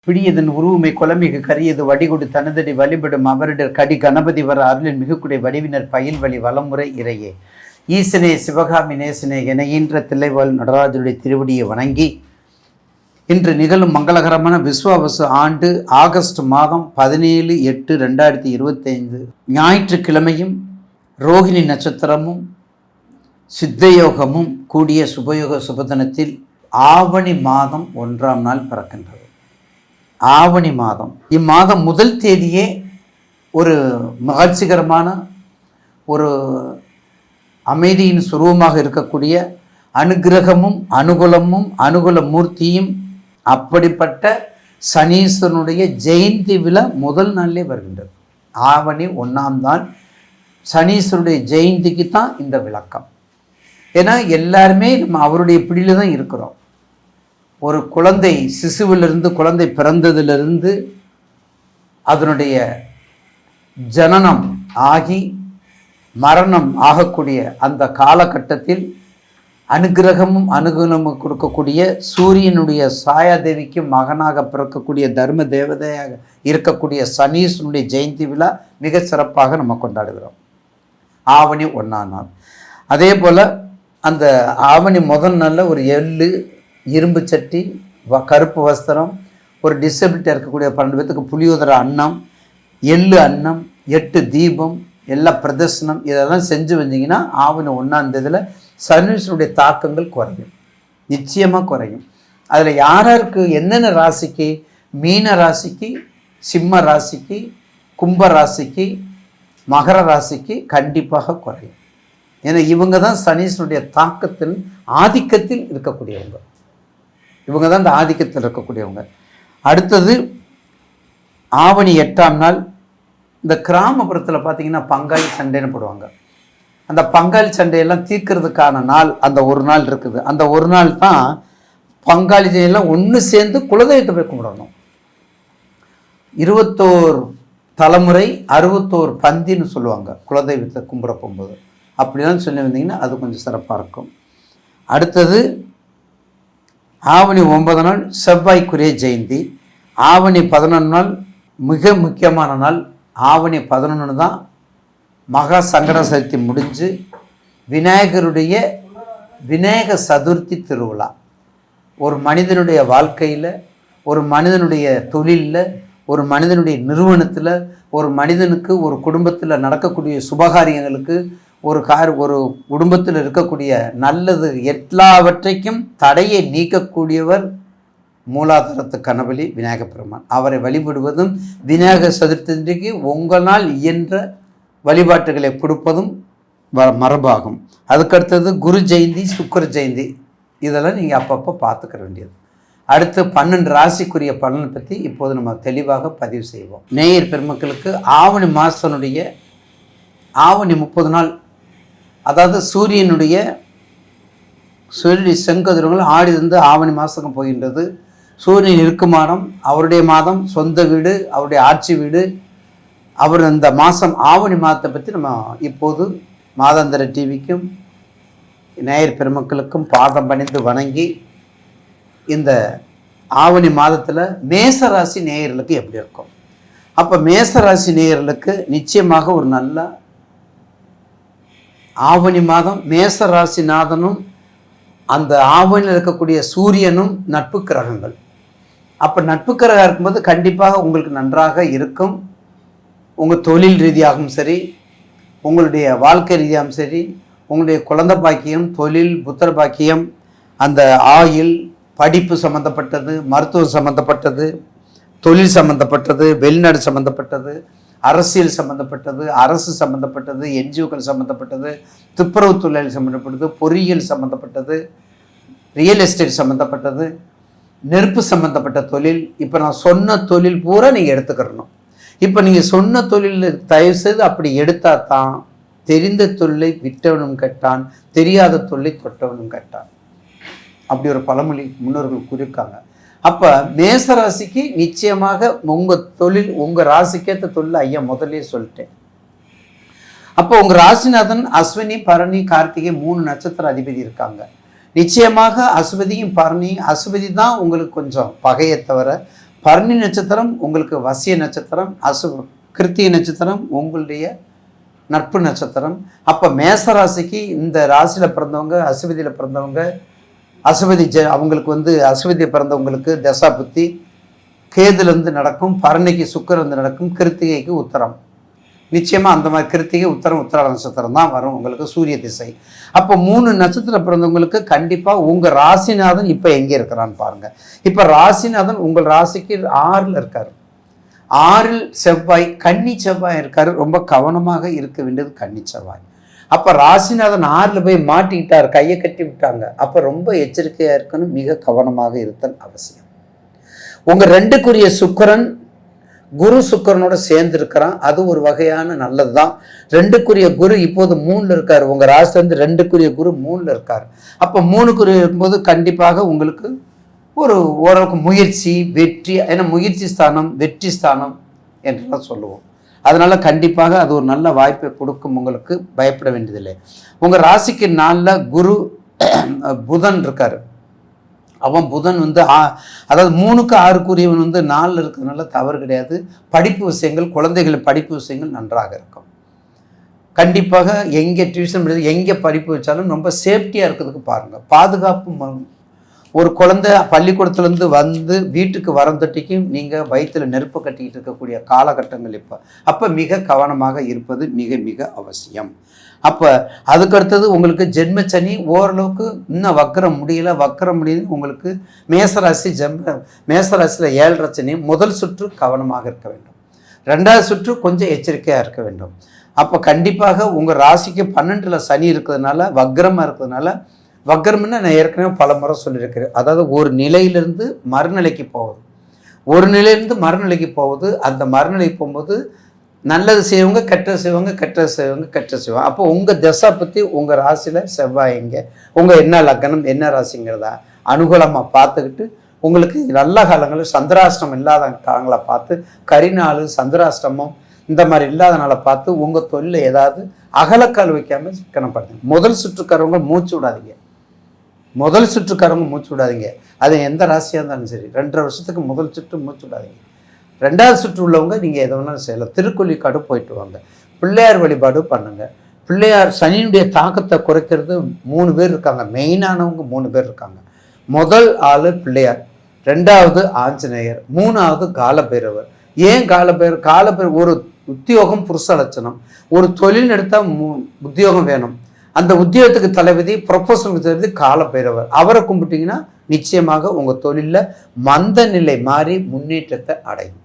பிடியதன் உருவுமை குலமிகு கரியது வடிகொடு தனதடி வழிபடும் அவரிடர் கடி கணபதி வர அருளின் மிகுக்குடை வடிவினர் பயில் வழி வளமுறை இறையே ஈசனே சிவகாமி நேசனே என ஈன்ற தில்லைவாழ் நடராஜருடைய திருவடியை வணங்கி இன்று நிகழும் மங்களகரமான விஸ்வாவசு ஆண்டு ஆகஸ்ட் மாதம் 17/8/2025 ஞாயிற்றுக்கிழமையும் ரோகிணி நட்சத்திரமும் சித்தயோகமும் கூடிய சுபயோக சுபதினத்தில் ஆவணி மாதம் 1ஆம் நாள் பிறக்கின்றது. ஆவணி மாதம், இம்மாதம் முதல் தேதியே ஒரு மகிழ்ச்சிகரமான ஒரு அமைதியின் சுரூபமாக இருக்கக்கூடிய அனுகிரகமும் அனுகூலமும் அனுகூல மூர்த்தியும் அப்படிப்பட்ட சனீஸ்வரனுடைய ஜெயந்தி விழா முதல் நாளிலே வருகின்றது. ஆவணி 1ஆம் நாள் சனீஸ்வரனுடைய ஜெயந்திக்கு தான் இந்த விளக்கம். ஏன்னா எல்லாருமே நம்ம அவருடைய பிடியில் தான் இருக்கிறோம். ஒரு குழந்தை சிசுவிலிருந்து குழந்தை பிறந்ததிலிருந்து அதனுடைய ஜனனம் ஆகி மரணம் ஆகக்கூடிய அந்த காலகட்டத்தில் அனுகிரகமும் அனுகூலமும் கொடுக்கக்கூடிய சூரியனுடைய சாயாதேவிக்கு மகனாக பிறக்கக்கூடிய தர்ம தேவதையாக இருக்கக்கூடிய சனீஸ்வரனுடைய ஜெயந்தி விழா மிக சிறப்பாக நம்ம கொண்டாடுகிறோம். ஆவணி 1ஆம் நாள். அதே போல் அந்த ஆவணி முதல் நாளில் ஒரு எள்ளு, இரும்பு சட்டி, கருப்பு வஸ்திரம், ஒரு டிசபிலிட்டி இருக்கக்கூடிய 12 பேத்துக்கு புளியோதரை அன்னம், எள்ளு அன்னம், 8 தீபம், எல்லா பிரதர்சனம் இதெல்லாம் செஞ்சு வந்தீங்கன்னா ஆவணி 1ஆம் தேதியில் சனீஸ்வரனுடைய தாக்கங்கள் குறையும், நிச்சயமாக குறையும். அதில் யாராருக்கு என்னென்ன ராசிக்கு, மீன ராசிக்கு, சிம்ம ராசிக்கு, கும்ப ராசிக்கு, மகர ராசிக்கு கண்டிப்பாக குறையும். ஏன்னா இவங்க தான் சனீஸ்வரனுடைய தாக்கத்தில் ஆதிக்கத்தில் இருக்கக்கூடியவங்க. இவங்க தான் இந்த ஆதிக்கத்தில் இருக்கக்கூடியவங்க. அடுத்தது ஆவணி 8ஆம் நாள். இந்த கிராமப்புறத்தில் பார்த்தீங்கன்னா பங்காளி சண்டைன்னு போடுவாங்க. அந்த பங்காளி சண்டையெல்லாம் தீர்க்கிறதுக்கான நாள் அந்த ஒரு நாள் இருக்குது. அந்த ஒரு நாள் தான் பங்காளி எல்லாம் ஒன்று சேர்ந்து குலதெய்வத்தை போய் கும்பிடணும். 21 தலைமுறை 61 பந்தின்னு சொல்லுவாங்க குலதெய்வத்தை கும்பிட போகும்போது. அப்படிலாம் சொல்லி வந்தீங்கன்னா அது கொஞ்சம் சிறப்பாக இருக்கும். அடுத்தது ஆவணி 9 நாள் செவ்வாய்க்குரிய ஜெயந்தி. ஆவணி 11 நாள் மிக முக்கியமான நாள். ஆவணி 11 தான் மகா சங்கட சதுர்த்தி முடிஞ்சு விநாயகருடைய விநாயக சதுர்த்தி திருவிழா. ஒரு மனிதனுடைய வாழ்க்கையில், ஒரு மனிதனுடைய தொழிலில், ஒரு மனிதனுடைய நிறுவனத்தில், ஒரு மனிதனுக்கு ஒரு குடும்பத்தில் நடக்கக்கூடிய சுபகாரியங்களுக்கு, ஒரு குடும்பத்தில் இருக்கக்கூடிய நல்லது எல்லாவற்றைக்கும் தடையை நீக்கக்கூடியவர் மூலாதாரத்து கணபதி விநாயக பெருமான். அவரை வழிபடுவதும் விநாயகர் சதுர்த்திக்கு உங்களால் இயன்ற வழிபாட்டுகளை கொடுப்பதும் மரபாகும். அதுக்கடுத்தது குரு ஜெயந்தி, சுக்கர ஜெயந்தி, இதெல்லாம் நீங்கள் அப்பப்போ பார்த்துக்க வேண்டியது. அடுத்து 12 ராசிக்குரிய பலனை பற்றி இப்போது நம்ம தெளிவாக பதிவு செய்வோம். நேயர் பெருமக்களுக்கு ஆவணி மாதத்தினுடைய ஆவணி 30 நாள், அதாவது சூரியனுடைய செங்கதிரங்கள் ஆடிலிருந்து ஆவணி மாதம் போகின்றது. சூரியன் இருக்கும் மாதம், அவருடைய மாதம், சொந்த வீடு, அவருடைய ஆட்சி வீடு. அவர் இந்த மாதம் ஆவணி மாதத்தை பற்றி நம்ம இப்போது மாதாந்திர டிவிக்கும் நேயர் பெருமக்களுக்கும் பாதம் பணிந்து வணங்கி இந்த ஆவணி மாதத்தில் மேசராசி நேயர்களுக்கு எப்படி இருக்கும். அப்போ மேசராசி நேயர்களுக்கு நிச்சயமாக ஒரு நல்ல ஆவணி மாதம். மேசராசிநாதனும் அந்த ஆவணியில் இருக்கக்கூடிய சூரியனும் நட்பு கிரகங்கள். அப்போ நட்பு கிரகம் இருக்கும்போது கண்டிப்பாக உங்களுக்கு நன்றாக இருக்கும். உங்கள் தொழில் ரீதியாகவும் சரி, உங்களுடைய வாழ்க்கை ரீதியாகவும் சரி, உங்களுடைய குழந்தை பாக்கியம், தொழில், புத்திர பாக்கியம், அந்த ஆயுள், படிப்பு சம்மந்தப்பட்டது, மருத்துவம் சம்மந்தப்பட்டது, தொழில் சம்மந்தப்பட்டது, வெளிநாடு சம்மந்தப்பட்டது, அரசியல் சம்மந்தப்பட்டது, அரசு சம்மந்தப்பட்டது, என்ஜிஓக்கள் சம்மந்தப்பட்டது, துப்புரவு தொழில் சம்மந்தப்பட்டது, பொறியியல் சம்மந்தப்பட்டது, ரியல் எஸ்டேட் சம்மந்தப்பட்டது, நெருப்பு சம்மந்தப்பட்ட தொழில். இப்போ நான் சொன்ன தொழில் பூரா நீங்கள் எடுத்துக்கிறணும். இப்போ நீங்கள் சொன்ன தொழில் தயவுசெய்து அப்படி எடுத்தால் தான் தெரிந்த தொழிலை விட்டவனும் கெட்டான், தெரியாத தொழிலை தொட்டவனும் கெட்டான். அப்படி ஒரு பழமொழி முன்னோர்கள் கூறியிருக்காங்க. அப்போ மேசராசிக்கு நிச்சயமாக உங்கள் தொழில், உங்கள் ராசிக்கேற்ற தொழில் ஐயா முதலே சொல்லிட்டேன். அப்போ உங்கள் ராசிநாதன் அஸ்வினி, பரணி, கார்த்திகை 3 நட்சத்திர அதிபதி இருக்காங்க. நிச்சயமாக அசுபதியும் பரணி, அசுபதி தான் உங்களுக்கு கொஞ்சம் பகையை தவிர பரணி நட்சத்திரம் உங்களுக்கு வசிய நட்சத்திரம், கிருத்திகை நட்சத்திரம் உங்களுடைய நட்பு நட்சத்திரம். அப்போ மேசராசிக்கு இந்த ராசியில் பிறந்தவங்க, அசுவதியில் பிறந்தவங்க, அவங்களுக்கு அசுவதியை பிறந்தவங்களுக்கு தசா புத்தி கேதுலேருந்து நடக்கும், பரணிக்கு சுக்கிரன் நடக்கும், கிருத்திகைக்கு உத்தரம். நிச்சயமாக அந்த மாதிரி கிருத்திகை உத்தராட நட்சத்திரம் தான் வரும் உங்களுக்கு சூரிய திசை. அப்போ 3 நட்சத்திரம் பிறந்தவங்களுக்கு கண்டிப்பாக உங்கள் ராசிநாதன் இப்போ எங்கே இருக்கிறான்னு பாருங்கள். இப்போ ராசிநாதன் உங்கள் ராசிக்கு 6ல் இருக்கார். 6ல் செவ்வாய், கன்னி செவ்வாய் இருக்கார். ரொம்ப கவனமாக இருக்க வேண்டியது கன்னி செவ்வாய். அப்போ ராசிநாதன் 6ல் போய் மாட்டிக்கிட்டார், கையை கட்டி விட்டாங்க. அப்போ ரொம்ப எச்சரிக்கையாக இருக்கணும், மிக கவனமாக இருத்தல் அவசியம். உங்கள் 2க்குரிய சுக்கிரன் குரு சுக்கிரனோட சேர்ந்து இருக்கிறான், அது ஒரு வகையான நல்லது தான். 2க்குரிய குரு இப்போது 3ல் இருக்கார். உங்கள் ராசிலேருந்து 2க்குரிய குரு 3ல் இருக்கார். அப்போ 3க்குரிய இருக்கும்போது கண்டிப்பாக உங்களுக்கு ஓரளவுக்கு முயற்சி, வெற்றி, ஏன்னா முயற்சி ஸ்தானம் வெற்றி ஸ்தானம் என்றெல்லாம் சொல்லுவோம். அதனால கண்டிப்பாக அது ஒரு நல்ல வாய்ப்பை கொடுக்கும், உங்களுக்கு பயப்பட வேண்டியதில்லை. உங்கள் ராசிக்கு 4ல் குரு புதன் இருக்கார். அவன் புதன் அதாவது 3க்கு 6க்குரியவன் 4ல் இருக்கிறதுனால தவறு கிடையாது. படிப்பு விஷயங்கள், குழந்தைகளின் படிப்பு விஷயங்கள் நன்றாக இருக்கும். கண்டிப்பாக எங்கே டியூஷன் எங்கே படிப்பு வச்சாலும் ரொம்ப சேஃப்டியாக இருக்கிறதுக்கு பாருங்கள். பாதுகாப்பு. ஒரு குழந்தை பள்ளிக்கூடத்துலேருந்து வந்து வீட்டுக்கு வரந்தட்டிக்கும் நீங்கள் வயிற்றில் நெருப்பு கட்டிக்கிட்டு இருக்கக்கூடிய காலகட்டங்கள் இப்போ. அப்போ மிக கவனமாக இருப்பது மிக மிக அவசியம். அப்போ அதுக்கடுத்தது உங்களுக்கு ஜென்மச்சனி ஓரளவுக்கு இன்னும் வக்கரம் முடியல உங்களுக்கு மேசராசியில் 7 சனி. முதல் சுற்று கவனமாக இருக்க வேண்டும், 2வது சுற்று கொஞ்சம் எச்சரிக்கையாக இருக்க வேண்டும். அப்போ கண்டிப்பாக உங்கள் ராசிக்கு 12ல் சனி இருக்கிறதுனால, வக்ரமாக இருக்கிறதுனால, வக்ரம்னு நான் ஏற்கனவே பல முறை சொல்லியிருக்கிறேன். அதாவது ஒரு நிலையிலிருந்து மறுநிலைக்கு போகுது. அந்த மறுநிலைக்கு போகும்போது நல்லது செய்வங்க கெட்டது செய்வாங்க. அப்போ உங்கள் தசா பற்றி உங்கள் ராசியில் செவ்வாய் எங்கே, உங்கள் என்ன லக்னம் என்ன ராசிங்கிறதா அனுகூலமாக பார்த்துக்கிட்டு, உங்களுக்கு நல்ல காலங்களில் சந்திராஷ்டமம் இல்லாத காலங்களை பார்த்து, கரிநாள் சந்திராஷ்டமம் இந்த மாதிரி இல்லாத நாளை பார்த்து உங்கள் தொழில் ஏதாவது அகலக்கால் வைக்காமல் சிக்கனப்படுத்துங்க. முதல் சுற்றுக்காரவங்க மூச்சு விடாதீங்க. அது எந்த ராசியாக இருந்தாலும் சரி, 2.5 வருஷத்துக்கு முதல் சுற்று மூச்சு விடாதீங்க. 2வது சுற்று உள்ளவங்க நீங்கள் எதை வேணாலும் செய்யலாம். திருக்கொள்ளிக்காடு போயிட்டு வாங்க, பிள்ளையார் வழிபாடு பண்ணுங்கள். பிள்ளையார் சனியினுடைய தாக்கத்தை குறைக்கிறது 3 பேர் இருக்காங்க, மெயினானவங்க 3 பேர் இருக்காங்க. முதல் ஆள் பிள்ளையார், 2வது ஆஞ்சநேயர், 3வது காலபைரவர். ஏன் காலபைரவர்? ஒரு உத்தியோகம் புருஷ லட்சணம். ஒரு தொழில் எடுத்தால் உத்தியோகம் வேணும். அந்த உத்தியோகத்துக்கு தலைவிதி, ப்ரொபோசலுக்கு தலைவிதி காலபைரவர். அவரை கும்பிட்டீங்கன்னா நிச்சயமாக உங்கள் தொழிலில் மந்த நிலை மாறி முன்னேற்றத்தை அடையும்.